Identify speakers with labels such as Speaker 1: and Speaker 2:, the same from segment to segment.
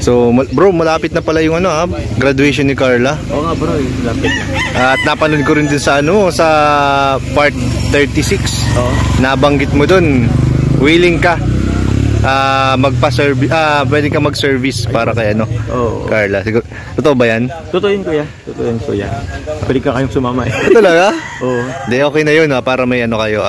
Speaker 1: So bro, malapit na pala yung graduation ni Carla.
Speaker 2: Oo nga bro, malapit na.
Speaker 1: At napanood ko rin din sa sa part 36.
Speaker 2: Oo.
Speaker 1: Nabanggit mo dun, willing ka magpa-service, pwede ka mag-service para kay Carla. Siguro, totoo ba yan?
Speaker 2: Totoo yun kuya. Totoo yun kuya. Pwede ka kayong sumama eh.
Speaker 1: Talaga?
Speaker 2: Oo.
Speaker 1: Di, okay na yun para may kayo,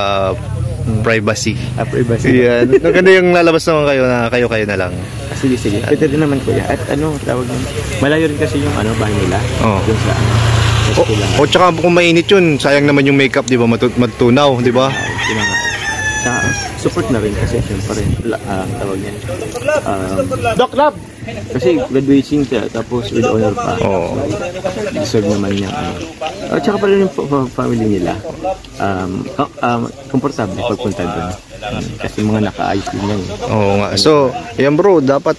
Speaker 1: privacy.
Speaker 2: Privacy.
Speaker 1: Yan. Maganda yung lalabas naman kayo na kayo na lang.
Speaker 2: Sige. Pwede din naman kuya. At tawag yun. Malayo rin kasi yung bahay nila.
Speaker 1: Oo.
Speaker 2: Dun sa
Speaker 1: O tsaka kung mainit yun, sayang naman yung makeup, di ba? Matutunaw, di ba?
Speaker 2: Support na rin kasi syempre tawag yan Doc Lab kasi graduating siya tapos with honor pa. Deserve naman niya at saka pala yung family nila komportable pagpunta doon kasi mga nakaayos din yan. Oo
Speaker 1: nga. So yan bro, dapat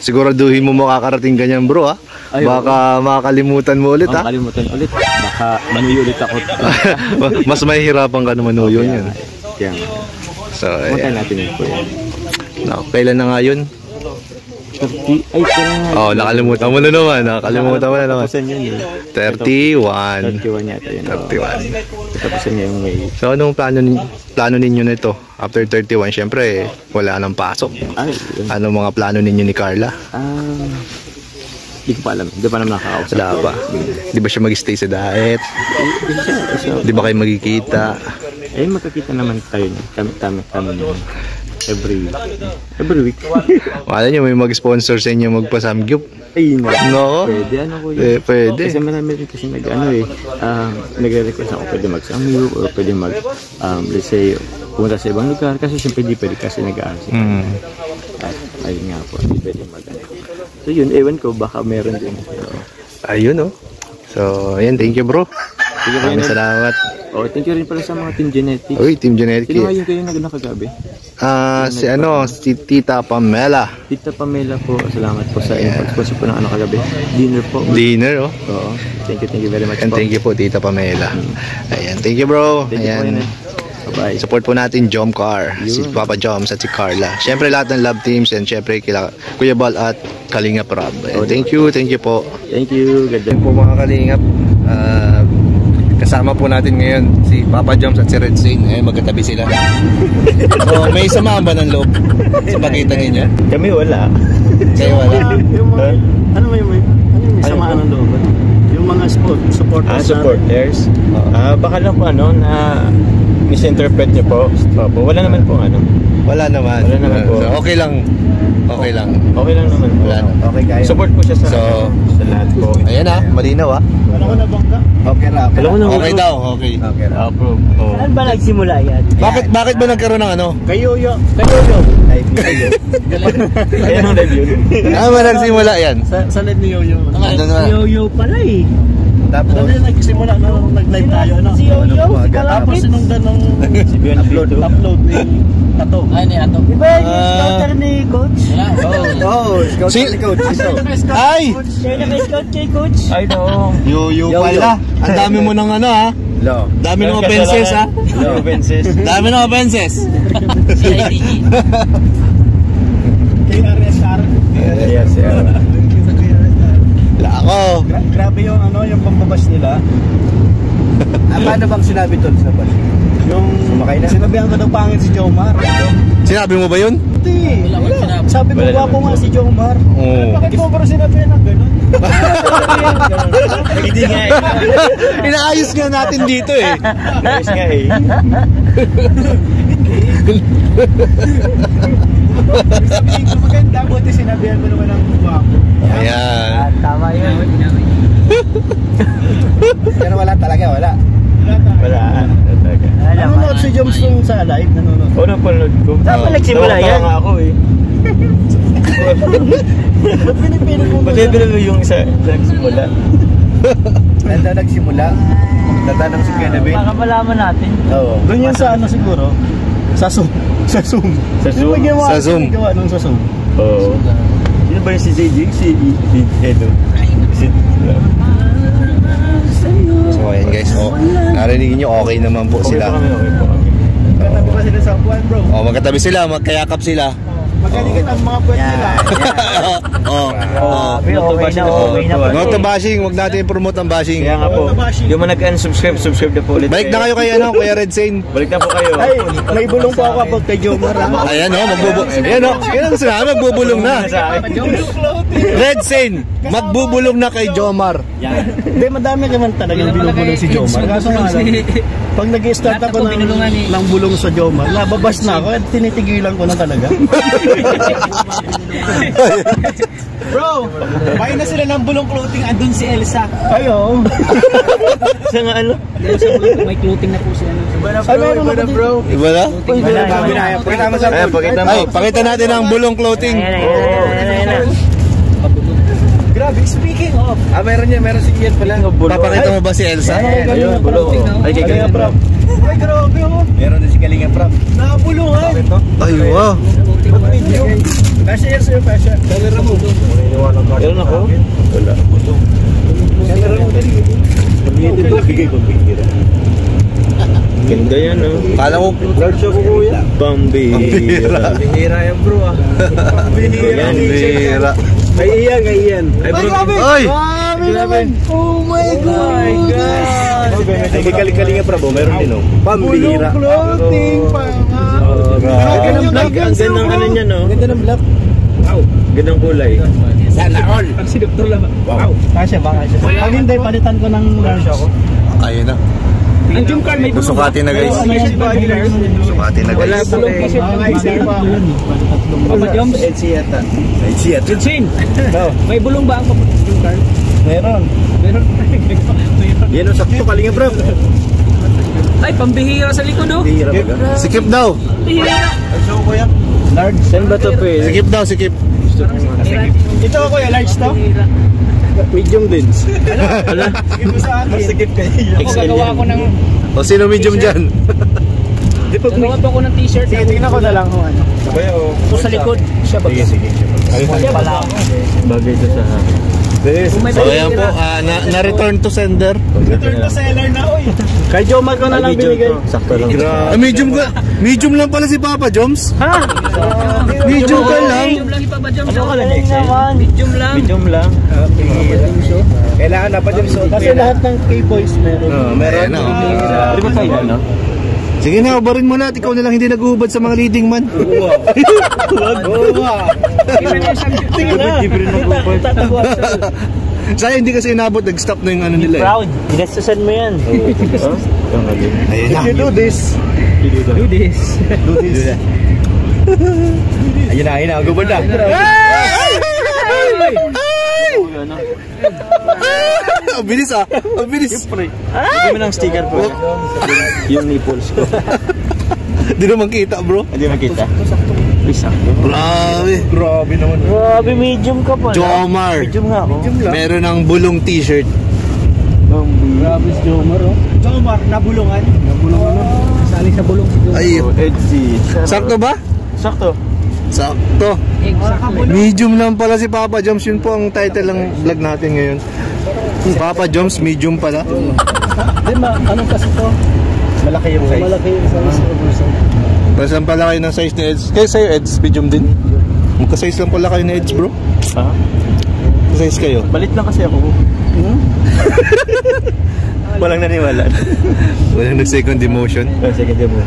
Speaker 1: siguraduhin mo makakarating ganyan bro ha. Baka makakalimutan mo ulit ha.
Speaker 2: Makakalimutan ulit, baka manuyo ulit ako.
Speaker 1: Mas mahihirapan ka na manuyo yun.
Speaker 2: Yan. So,
Speaker 1: ayan.
Speaker 2: Natin yun po yan.
Speaker 1: Kailan na nga yun?
Speaker 2: 30,
Speaker 1: nakalimutan mo na naman. 31.
Speaker 2: 31 yata yun.
Speaker 1: 31.
Speaker 2: Tapusin niya yung May.
Speaker 1: So, anong plano ninyo nito? After 31, syempre, wala nang pasok. Anong mga plano ninyo ni Carla?
Speaker 2: Hindi ko pa alam. Hindi pa naman nakakausap.
Speaker 1: Wala pa. Di ba siya mag-stay sa diet? Di ba kayo magkikita?
Speaker 2: Magkakita naman tayo. Kami naman. Every week.
Speaker 1: Wala nyo, may mag-sponsor sa inyo magpa-samgyup? No?
Speaker 2: Pwede,
Speaker 1: pwede.
Speaker 2: Kasi marami rin kasi nagre-request ako pwede mag-samgyup o pwede let's say, pumunta sa ibang lugar. Kasi siyempre di pwede kasi nag-aaral. At ayun nga po, di pwede So yun, ewan ko, baka meron din.
Speaker 1: Ayun So, ayan, thank you bro. Maraming salamat.
Speaker 2: Thank you rin pala sa mga Team Genetic.
Speaker 1: Team Genetic.
Speaker 2: Sino nga yung kayo nakagabi?
Speaker 1: Si Tita Pamela.
Speaker 2: Tita Pamela po, salamat po sa pag-sponsor po ng kagabi. Dinner po.
Speaker 1: Dinner,
Speaker 2: Oo. Thank you very much
Speaker 1: po. And thank you po, Tita Pamela. Ayan, thank you bro. Ayan.
Speaker 2: Bye-bye.
Speaker 1: Support po natin Jomcar, si Papa Joms at si Carla. Siyempre lahat ng love teams and siyempre kila Kuya Bal at Kalingap Rob. Thank you po.
Speaker 2: Thank you. Good day
Speaker 1: po mga Kalingap. Kasama po natin ngayon si Papa Joms at si Red Zane. Magkatabi sila. So, may sama ba ng loob sa pakita ninyo?
Speaker 2: Kami wala.
Speaker 1: Kayo wala?
Speaker 2: Ano may samaan ng loob? Yung mga supporters. Supporters? Baka lang po na misinterpret niyo po. Wala naman po
Speaker 1: Wala naman po. So, okay lang. Okay lang
Speaker 2: naman po.
Speaker 1: Okay kayo.
Speaker 2: Support po siya sa lahat po.
Speaker 1: Ayan malinaw
Speaker 3: Alam ko na bangga.
Speaker 1: Okay na. Okay daw. Okay.
Speaker 2: Approve.
Speaker 3: Saan ba nagsimula yan?
Speaker 1: Bakit ba nagkaroon ng
Speaker 3: Kayoyo.
Speaker 2: Ayan ang live yun.
Speaker 1: Ba nagsimula yan?
Speaker 3: Sa live ni Yoyo.
Speaker 1: Si
Speaker 3: Yoyo pala
Speaker 1: Tapos
Speaker 3: nagsimula nung nag-live tayo si Yoyo. Tapos sinundan ng upload ni Ato. Ni Ato. Diba yung scouter ni Coach?
Speaker 1: Scouter ni Coach. Ay!
Speaker 3: Siya naka-scout kay Coach?
Speaker 2: Ay no.
Speaker 1: Yoyo pala. Ang dami mo ng dami ng offenses Dami ng offenses.
Speaker 3: Kay RSR.
Speaker 2: Yes.
Speaker 1: Ako.
Speaker 3: Grabe yung pambabas nila.
Speaker 4: Paano bang sinabi doon sa bus?
Speaker 3: Yung sinabihan ko ng pangit si Jomar.
Speaker 1: Sinabi mo ba yun?
Speaker 3: Hindi. Sabi ko gwapo nga si Jomar. Bakit mo pero sinabihan ng gano'n?
Speaker 2: Hindi nga
Speaker 1: Inaayos nga natin dito
Speaker 2: Ayos nga
Speaker 3: Sabihin ko maganda, buti sinabihan ko naman ng gwapo.
Speaker 1: Ayan.
Speaker 3: Tama yun.
Speaker 4: Pero wala talaga, wala.
Speaker 3: Nanonood si Joms nung sa live, nanonood.
Speaker 2: Napanood ko.
Speaker 3: Saan pa nagsimula yan?
Speaker 2: Tawa ako
Speaker 3: Ba't pinipili mo ba?
Speaker 2: Pinipili mo yung isa nagsimula.
Speaker 4: Nanda nagsimula. Tatanong si Kennedy.
Speaker 3: Baka malaman natin.
Speaker 4: Oo.
Speaker 3: Doon yun sa siguro? Sa Zoom. Sa Zoom.
Speaker 1: Sa Zoom.
Speaker 3: Gawa nung sa Zoom.
Speaker 2: Oo. Yun ba yung si JJ? Si Edo?
Speaker 1: So ayan guys, narinig nyo okay naman po sila.
Speaker 3: Katabi pa sila sa upuan bro.
Speaker 1: Magkatabi sila, magkayakap sila.
Speaker 3: Magaling ang mga pwede nila. Okay na.
Speaker 1: Not to bashing, wag natin i-promote ang bashing.
Speaker 2: Kaya nga po, yung mga nag-unsubscribe, subscribe na po ulit.
Speaker 1: Balik na kayo kay Kuya Red Sane.
Speaker 2: Balik na po kayo.
Speaker 3: Ay, may bulong po ako about kay Jomar.
Speaker 1: Ayan yan ang gusto namin, magbubulong na. Red Sane, magbubulong na kay Jomar.
Speaker 3: Hindi, madami naman talagang binubulong si Jomar. Kaso nga lang, pag nag-start ako ng bulong sa Jomar, nababas na ako at tinitigilan ko na talaga.
Speaker 5: Bro, buy na sila ng bulong clothing. Andun si Elsa.
Speaker 3: Ayo.
Speaker 2: Sa nga ano?
Speaker 5: May clothing na po siya.
Speaker 3: Ay, meron na bro.
Speaker 1: Iba na? Pakita natin ang bulong clothing.
Speaker 5: Grabe, speaking of.
Speaker 4: Meron si Ian pala.
Speaker 1: Papakita mo ba si Elsa?
Speaker 2: Ayun, bulong. Ay, kaya Prab.
Speaker 5: Ay, grabe oh.
Speaker 4: Meron din si Kalinga Prab.
Speaker 5: Nakabulungan.
Speaker 1: Ay, wow.
Speaker 3: Pasya yan sa'yo, pasya.
Speaker 4: Kamera mo.
Speaker 2: Meron ako? Wala.
Speaker 4: Kamera mo.
Speaker 2: Pag-ibig ko, bigay ko. Ganda yan, no?
Speaker 1: Kala ko,
Speaker 4: Large ako kuya.
Speaker 2: Pambihira.
Speaker 4: Bihira yan bro ah.
Speaker 2: Yan,
Speaker 1: bira.
Speaker 3: Kay Ian.
Speaker 2: Ay, bro.
Speaker 1: Ay!
Speaker 3: Grabe. Oh my God.
Speaker 4: May Kalinga Prab, meron din oh. Pambihira.
Speaker 3: Clothing pa nga.
Speaker 2: Ang gandang ano niya, no?
Speaker 3: Ganda ng black.
Speaker 2: Gandang kulay.
Speaker 4: Sana all.
Speaker 5: Si Dr. Lama.
Speaker 3: Wow. Kasya ba? Pag hindi, palitan ko ng large ako.
Speaker 1: Ayun na.
Speaker 5: Ang Jim Carl may bulong.
Speaker 1: Susukatin na guys. Susukatin na
Speaker 5: Wala
Speaker 1: guys.
Speaker 5: bulong kasi Papa Joms.
Speaker 4: Siata.
Speaker 5: Jim, may bulong ba ang Papa Jim Carl?
Speaker 3: Meron.
Speaker 5: Meron.
Speaker 4: Yan o, sakto Kalinga Prab.
Speaker 5: Ay, pambihira sa likod oh.
Speaker 4: Bihira ba?
Speaker 1: Sikip daw.
Speaker 5: Bihira.
Speaker 3: Large.
Speaker 2: Saan ba ito, pe?
Speaker 1: Sikip daw, sikip.
Speaker 3: Ito ako yung large to? Medium din.
Speaker 2: Ala?
Speaker 3: Masikip kayo.
Speaker 5: Ako gagawa ko ng
Speaker 1: O sino medium dyan?
Speaker 5: gagawa pa ako ng t-shirt.
Speaker 3: Sige, tingnan ko na lang kung ano.
Speaker 5: Ito sa likod. Siya ba? Siya pala ako.
Speaker 2: Bagay ito sa
Speaker 1: So ayan po, na-return to sender.
Speaker 3: Return to seller na, oy. Kay Jomar ko na lang binigay.
Speaker 2: Sakto lang.
Speaker 1: Medium lang pala si Papa Joms.
Speaker 3: Ha?
Speaker 1: Medium ka lang.
Speaker 5: Medium lang Papa Joms.
Speaker 3: Ano ka lang, naman.
Speaker 5: Medium lang.
Speaker 2: Medium lang.
Speaker 4: Kailangan na pa dyan suot.
Speaker 3: Kasi lahat ng K-boys meron.
Speaker 1: Meron.
Speaker 2: Pwede ba tayo, no?
Speaker 1: Sige na, barin mo na at ikaw na lang hindi nag-uubad sa mga leading man.
Speaker 3: Sige na.
Speaker 1: Saya hindi kasi inabot, nag-stop na yung ano nila.
Speaker 3: Proud. Ginastusan mo yan.
Speaker 1: Ayun na.
Speaker 3: You do this.
Speaker 5: Do this.
Speaker 4: Ayun na, gubad na.
Speaker 1: Ang bilis ah. Ang bilis.
Speaker 2: Hindi mo ng sticker po. Yung nipples ko.
Speaker 1: Di naman kita bro.
Speaker 2: Hindi makita. Uy, sakto.
Speaker 1: Grabe naman.
Speaker 3: Grabe, medium ka pala.
Speaker 1: Jomar.
Speaker 3: Medium nga ako.
Speaker 1: Meron ng bulong t-shirt.
Speaker 3: Grabe si Jomar, oh.
Speaker 5: Jomar, nabulungan. Sali sa bulong si Jomar.
Speaker 1: Ay,
Speaker 2: Edgy.
Speaker 1: sakto ba?
Speaker 2: Sakto.
Speaker 1: Sakto.
Speaker 5: Exactly.
Speaker 1: Medium lang pala si Papa Joms. Yun po ang title ng vlog natin ngayon. Papa Joms, medium pala.
Speaker 3: Di ba, anong kasi to?
Speaker 4: Malaki yung size.
Speaker 3: Malaki yung size.
Speaker 1: Pasan pala kayo ng size ni Eds. Kaya sa'yo Eds, medium din. Magka-size lang pala kayo ni Eds bro.
Speaker 2: Ha?
Speaker 1: Size kayo.
Speaker 2: Balit lang kasi ako. Walang naniwala.
Speaker 1: Walang nag-second emotion.
Speaker 2: Sige, di mo.